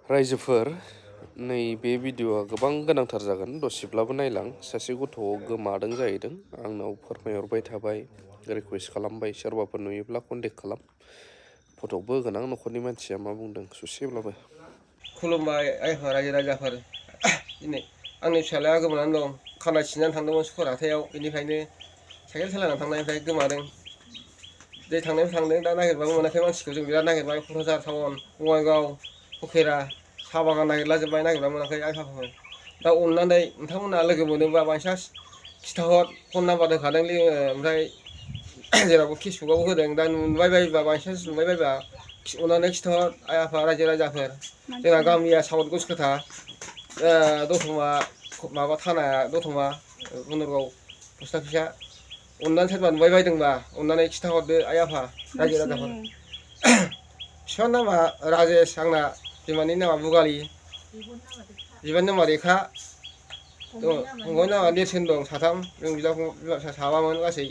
रायजोफोर नैबे भिडिअ'आ गोबां गोनांथार जागोन दसेब्लाबो नायलां सासे गथ' गोमादों जाहैदों आंनाव फोरमायहरबाय थाबाय रिकुवेस्ट खालामबाय सोरबाफोर नुयोब्ला कन्टेक्ट खालाम फट'बो होगोन आं न'खरनि मानसिया मा बुंदों ससेब्लाबो खुलुमबाय आइ आफा रायजो राजाफोर दिनै आंनि फिसाज्लाया गोमानानै दं खानाय सिननानै थांदोंमोन सुखुर हाथायाव बेनिफ्रायनो साइकेल सालायनानै थांनायनिफ्राय गोमादों दै थांनायाव थांदों दा नागिरबाबो मोनाखै मानसिखौ जों बिराद नागिरबाय क'क्राझार टाउन बङाइगाव उफेरा साहा बागान नागिरलाजोब्बाय नागिरबा मोनाखै आइ आफाखौ दा अननानै नोंथांमोना लोगो मोनोबा बायसान्स खिथाहर फन नाम्बार होखादों ओमफ्राय जेरावबो फेसबुकआवबो होदों दा नुबाय बायोबा बायसान्स नुबाय बायोबा अननानै खिथाहर आइ आफा रायजो राजाफोर जोंना गामिया साउथ गुसखोथा दतमा माबा थानाया दतमा गुनरगाव पस्ट अफिसा अननानै सोरबा नुबाय बायदोंबा अननानै खिथाहरदो आइ आफा रायजो राजाफोर बिफानि नामा राजेश आंना बिमानि नामा बुगालि बिबानि नामा रेखा फंबायनि नामा नेरसोन दं साथाम जों बिदा साबामोन गासै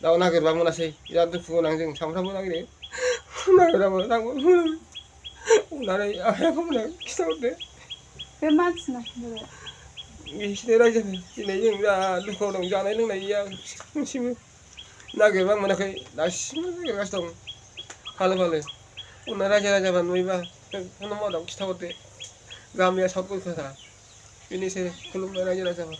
दा नागिरबा मोनासै बिराद दुखु गोनां जों सानफ्रामबो नागिरो नागिराबो रावबो अननानै आइ आफामोना खिथाहरदो बे मानसिना बिसोरनो रायजोफोर दिनै जों जा दुखुआव दं जानाय लोंनाय गैया मोनसेबो नागिरबा मोनाखै दासिमबो नागिरगासिनो दं फालो फालो अननानै रायजो राजाफोर नुयोबा फन नाम्बाराव खिथाहरदो गामिया साउथ कलकाता बेनोसै खुलुमबाय रायजो राजाफोर